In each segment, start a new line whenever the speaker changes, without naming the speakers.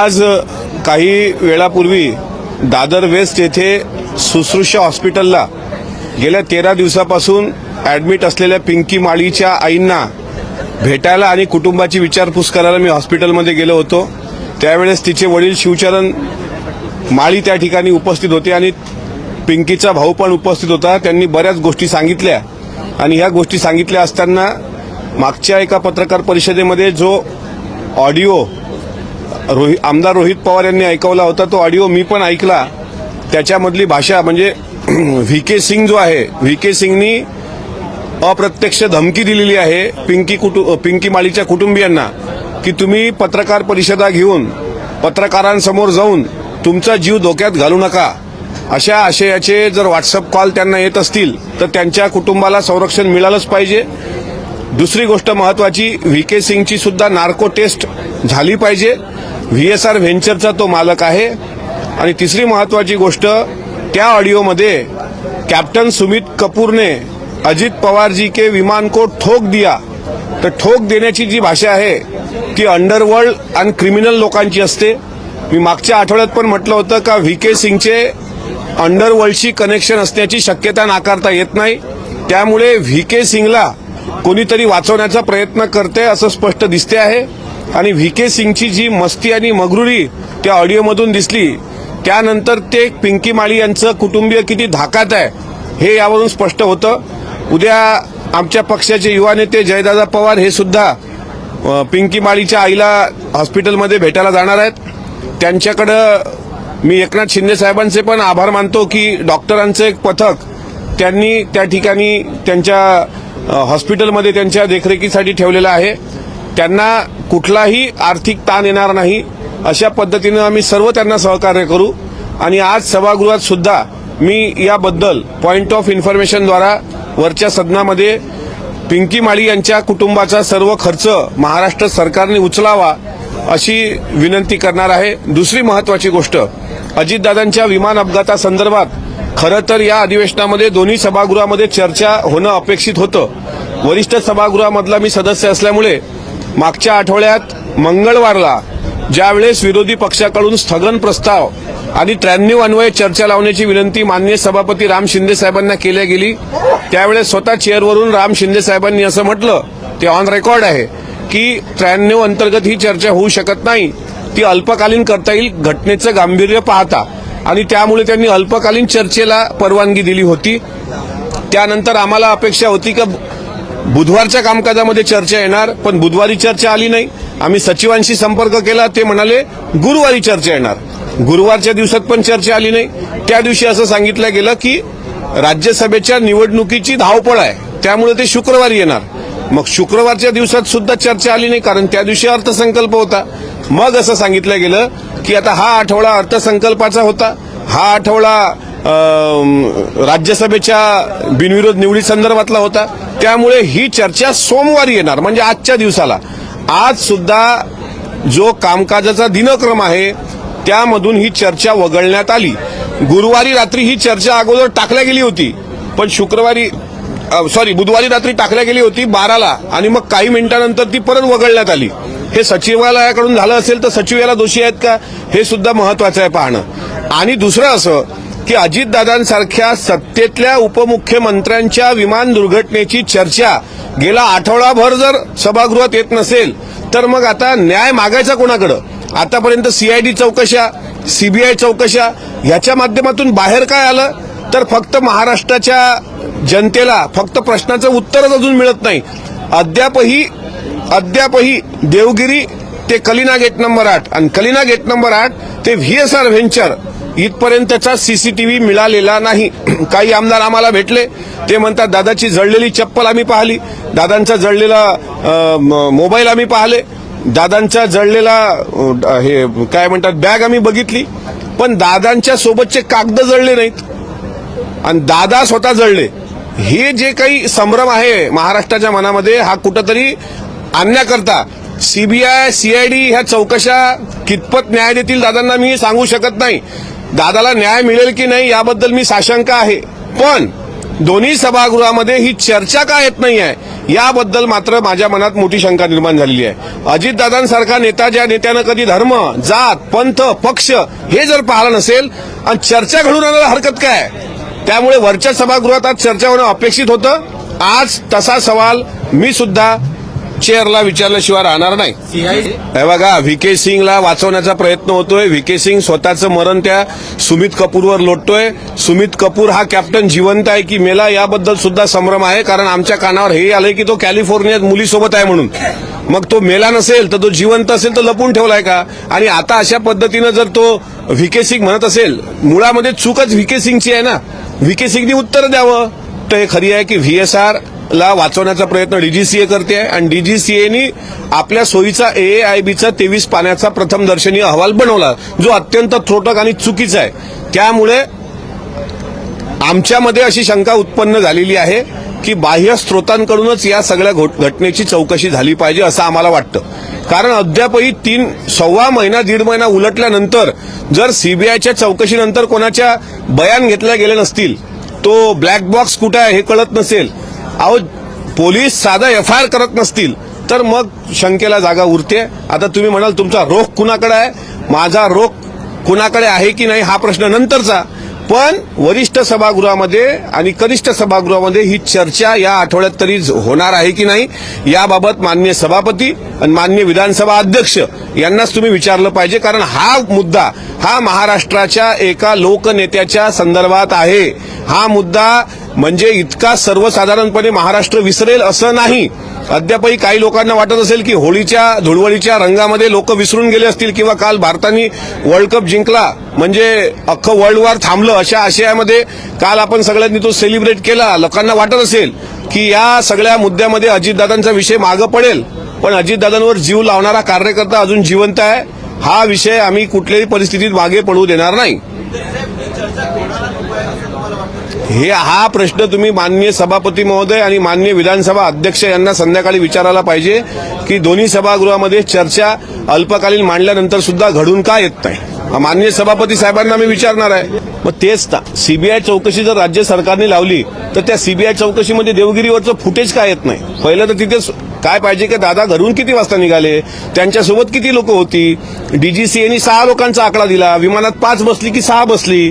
आज काही वेळापूर्वी दादर वेस्ट येथे सुश्रुषा हॉस्पिटलला गेल्या 13 दिवसापासून ॲडमिट असलेल्या पिंकी माळीच्या आईंना भेटायला आणि कुटुंबाची विचारपूस करायला मी हॉस्पिटलमध्ये गेलो होतो। त्यावेळेस तिचे वडील शिवचरण माळी त्या ठिकाणी उपस्थित होते आणि पिंकीचा भाऊ पण उपस्थित होता। त्यांनी बऱ्याच गोष्टी सांगितल्या आणि ह्या गोष्टी सांगितल्या असताना मागच्या एका पत्रकार परिषदेमध्ये जो ऑडिओ आमदार रोहित पवार यांनी ऐकवला होता तो ऑडिओ मी पण ऐकला। त्याच्यामधली भाषा म्हणजे व्हीके सिंग जो आहे, व्हीके सिंगनी अप्रत्यक्ष धमकी दिलेली आहे पिंकी माळीच्या कुटुंबियांना की तुम्ही पत्रकार परिषदा घेऊन पत्रकारांसमोर जाऊन तुमचा जीव धोक्यात घालू नका। अशा आशयाचे जर व्हॉट्सअप कॉल त्यांना येत असतील तर त्यांच्या कुटुंबाला संरक्षण मिळालंच पाहिजे। दुसरी गोष्ट महत्वाची, व्हीके सिंगची सुद्धा नार्को टेस्ट झाली पाहिजे। व्हीएसआर व्हेंचरचा तो मालक आहे। आणि तिसरी महत्वाची गोष्ट, त्या ऑडिओमध्ये कॅप्टन सुमित कपूरने अजित पवार जी के विमान को ठोक दिया, तर ठोक देण्याची जी भाषा आहे ती अंडरवर्ल्ड आणि क्रिमिनल लोकांची असते। मी मागच्या आठवड्यात पण म्हटलं होतं का व्हीके सिंगचे अंडरवर्ल्डशी कनेक्शन असण्याची शक्यता नाकारता येत नाही। त्यामुळे व्हीके सिंगला कोणीतरी वाचवण्याचा प्रयत्न करते असं स्पष्ट दिसते आहे। आणि व्हीके सिंगची जी मस्ती आणि मगरुरी त्या ऑडिओमधून दिसली त्यानंतर ते पिंकी माळी यांचं कुटुंबीय किती धाकात आहे हे यावरून स्पष्ट होतं। उद्या आमच्या पक्षाचे युवा नेते जयदादा पवार हे सुद्धा पिंकी माळीच्या आईला हॉस्पिटलमध्ये भेटायला जाणार आहेत। त्यांच्याकडं मी एकनाथ शिंदे साहेबांचे पण आभार मानतो की डॉक्टरांचं एक पथक त्यांनी त्या ठिकाणी त्यांच्या हॉस्पिटलमध्ये त्यांच्या देखरेखीसाठी ठेवलेलं आहे। त्यांना कुठलाही आर्थिक ताण येणार नाही अशा पद्धतीनं आम्ही सर्व त्यांना सहकार्य करू। आणि आज सभागृहात सुद्धा मी याबद्दल पॉइंट ऑफ इन्फॉर्मेशनद्वारा वरच्या सदनामध्ये पिंकी माळी यांच्या कुटुंबाचा सर्व खर्च महाराष्ट्र सरकारने उचलावा अशी विनंती करणार आहे। दुसरी महत्वाची गोष्ट, अजितदादांच्या विमान अपघातासंदर्भात खरं तर या अधिवेशनामध्ये दोन्ही सभागृहामध्ये चर्चा होणं अपेक्षित होतं। वरिष्ठ सभागृहामधला मी सदस्य असल्यामुळे मागच्या आठवड्यात मंगळवारला ज्यावेळेस विरोधी पक्षाकडून स्थगन प्रस्ताव आणि 93 अन्वये चर्चा लावण्याची विनंती माननीय सभापती राम शिंदे साहेबांना केल्या गेली त्यावेळेस स्वतः चेअरवरून राम शिंदे साहेबांनी असं म्हटलं, ते ऑन रेकॉर्ड आहे की 93 अंतर्गत ही चर्चा होऊ शकत नाही, ती अल्पकालीन करता येईल घटनेचं गांभीर्य पाहता। आणि त्यामुळे त्यांनी अल्पकालीन चर्चेला परवानगी दिली होती। त्यानंतर आम्हाला अपेक्षा होती की बुधवारच्या कामकाजामध्ये चर्चा येणार, पण बुधवारी चर्चा आली नाही। आम्ही सचिवांशी संपर्क केला, ते म्हणाले गुरुवारी चर्चा येणार। गुरुवारच्या दिवसात पण चर्चा आली नाही। त्या दिवशी असं सांगितलं गेलं की राज्यसभेच्या निवडणुकीची धावपळ आहे त्यामुळे ते शुक्रवारी येणार। मग शुक्रवारच्या दिवसात सुद्धा चर्चा आली नाही कारण त्या दिवशी अर्थसंकल्प होता। मग असं सांगितलं गेलं की आता हा आठवडा अर्थसंकल्पाचा होता, हा आठवडा राज्यसभेच्या बिनविरोध निवडी संदर्भातला होता, त्यामुळे ही चर्चा सोमवारी येणार म्हणजे आजच्या दिवसाला। आज सुद्धा जो कामकाजाचा दिनक्रम आहे त्यामधून ही चर्चा वगळण्यात आली। गुरुवारी रात्री ही चर्चा अगोदर टाकल्या गेली होती, पण बुधवारी रात्री टाकल्या गेली होती 12ला आणि मग काही मिनिटांनंतर ती परत वगळण्यात आली। हे सचिवालयाकडून झालं असेल तर सचिव याला दोषी आहेत का हे सुद्धा महत्वाचं आहे पाहणं। आणि दुसरं असं की अजितदादांसारख्या सत्तेतल्या उपमुख्यमंत्र्यांच्या विमान दुर्घटनेची चर्चा गेला आठवडाभर जर सभागृहात येत नसेल तर मग आता न्याय मागायचा कोणाकडे? आतापर्यंत सीआयडी चौकशा, सीबीआय चौकशा ह्याच्या माध्यमातून बाहेर काय आलं तर फक्त महाराष्ट्राच्या जनतेला फक्त प्रश्नाचं उत्तरच अजून मिळत नाही। अद्यापही देवगिरी ते कलिना गेट नंबर 8 आणि कलिना गेट नंबर 8 ते व्हीएसआर व्हेंचर इथपर्यंतचा सीसीटीव्ही मिळालेला नाही। काही आमदार आम्हाला भेटले, ते म्हणतात दादाची जळलेली चप्पल आम्ही पाहिली, दादांचा जळलेला मोबाईल आम्ही पाहिले, दादांचा जळलेला हे काय म्हणतात बॅग आम्ही बघितली, पण दादांच्या सोबतचे कागद जळले नाहीत आणि दादा स्वतः जळले। हे जे काही संभ्रम आहे महाराष्ट्राच्या मनामध्ये हा कुठंतरी आणण्याकरता सीबीआय सीआयडी ह्या चौकशा कितपत न्याय देतील दादांना मी सांगू शकत नाही। दादाला न्याय मिळेल की नाही याबद्दल मी साशंक आहे, पण दोन्ही सभागृहामध्ये ही चर्चा का येत नाही आहे याबद्दल मात्र माझ्या मनात मोठी शंका निर्माण झालेली आहे. अजितदादांसारखा नेता, ज्या नेत्यानं कधी धर्म, जात, पंथ, पक्ष हे जर पाहिलं नसेल आणि चर्चा घडून आणायला हरकत काय, त्यामुळे वरच्या सभागृहात आज चर्चा होणं अपेक्षित होतं. आज तसा सवाल मी सुद्धा चेअरला विचारल्याशिवाय राहणार नाही. हे बघा, व्ही.के. सिंगला वाचवण्याचा प्रयत्न होतोय. व्ही.के. सिंग स्वतःचं मरण त्या सुमित कपूरवर लोटतोय. सुमित कपूर हा कॅप्टन जिवंत आहे की मेला याबद्दल सुद्धा संभ्रम आहे, कारण आमच्या कानावर हे आलंय की तो कॅलिफोर्नियात मुलीसोबत आहे म्हणून. मग तो मेला नसेल तर तो जिवंत असेल तर लपून ठेवलाय का? आणि आता अशा पद्धतीनं जर तो व्ही.के. सिंग म्हणत असेल, मुळामध्ये चूकच व्ही.के. सिंगची आहे ना. व्ही.के. सिंगनी उत्तर द्यावं. तर हे खरी आहे की व्हीएसआर ला वाचवण्याचा प्रयत्न डीजीसीए करते आहे आणि डीजीसीएनी आपल्या सोयीचा एएआयबीचा 23 पानाचा प्रथमदर्शनी अहवाल बनवला, जो अत्यंत त्रोटक आणि चुकीचा आहे. त्यामुळे आमच्यामध्ये अशी शंका उत्पन्न झालेली आहे की बाह्य स्रोतांकडूनच या सगळ्या घटनेची चौकशी झाली पाहिजे असं आम्हाला वाटतं. कारण अद्यापही 3-1.25 महिना 1.5 महिना उलटल्यानंतर जर सीबीआयच्या चौकशीनंतर कोणाच्या बयान घेतल्या गेले नसतील, तो ब्लॅक बॉक्स कुठे आहे हे कळत नसेल, अहो पोलीस साधा एफआयआर करत नसतील, तर मग शंकेला जागा उरते. आता तुम्ही म्हणाल तुमचा रोख कुणाकडे आहे, माझा रोख कुणाकडे आहे की नाही हा प्रश्न नंतरचा. पण वरिष्ठ सभागृहामध्ये आणि कनिष्ठ सभागृहामध्ये ही चर्चा या आठवड्यात तरी होणार आहे की नाही याबाबत माननीय सभापती आणि माननीय विधानसभा अध्यक्ष यांनाच तुम्ही विचारलं पाहिजे. कारण हा मुद्दा हा महाराष्ट्राच्या एका लोकनेत्याच्या संदर्भात आहे. हा मुद्दा म्हणजे इतका सर्वसाधारणपणे महाराष्ट्र विसरेल असं नाही. अद्यापही काही लोकांना वाटत असेल की होळीच्या धुळवडीच्या रंगामध्ये लोक विसरून गेले असतील किंवा काल भारताने वर्ल्ड कप जिंकला म्हणजे अख्खं वर्ल्ड वॉर थांबलं, अशा आशयामध्ये काल आपण सगळ्यांनी तो सेलिब्रेट केला. लोकांना वाटत असेल की या सगळ्या मुद्द्यामध्ये अजितदादांचा विषय मागं पडेल, पण अजितदादांवर जीव लावणारा कार्यकर्ता अजून जिवंत आहे. हा विषय आम्ही कुठल्याही परिस्थितीत मागे पडू देणार नाही. हा प्रश्न तुम्ही माननीय सभापती महोदय आणि माननीय विधानसभा अध्यक्ष यांना संध्याकाळी विचारायला पाहिजे की दोन्ही सभागृहामध्ये चर्चा अल्पकालीन मांडल्यानंतर सुद्धा घडून का येत नाही. माननीय सभापती साहेबांना मी विचारणार आहे. मग तेच सीबीआय चौकशी जर राज्य सरकारने लावली तर त्या सीबीआय चौकशीमध्ये देवगिरीवरचं फुटेज का येत नाही. पहिलं तर तिथे काय पाहिजे की दादा घरून किती वाजता निघाले, त्यांच्यासोबत किती लोक होती. डीजीसीएनी 6 लोकांचा आकडा दिला, विमानात 5 बसली की 6 बसली,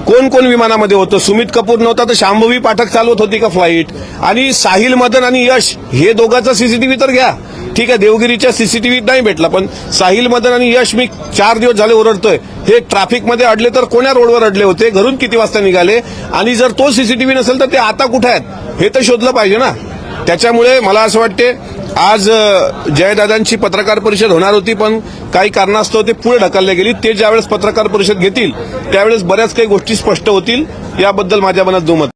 कोण कोण विमानामध्ये होतं. सुमित कपूर नव्हता तर शांभवी पाठक चालवत होती का फ्लाईट. आणि साहिल मदन आणि यश हे दोघांचा सीसीटीव्ही तर घ्या, ठीक आहे, देवगिरीच्या सीसीटीव्हीत नाही भेटला, पण साहिल मदन आणि यश मी 4 दिवस झाले ओरडतोय, हे ट्रॅफिकमध्ये अडले तर कोण्या रोडवर अडले होते, घरून किती वाजता निघाले, आणि जर तो सीसीटीव्ही नसेल तर ते आता कुठे आहेत हे तर शोधलं पाहिजे ना. त्याच्यामुळे मला असं वाटते आज जयदादांची पत्रकार परिषद होणार होती, पण काही कारणास्तव ते पुढे ढकलल्या गेली. ते ज्यावेळेस पत्रकार परिषद घेतील त्यावेळेस बऱ्याच काही गोष्टी स्पष्ट होतील, याबद्दल माझ्या मनात दुमत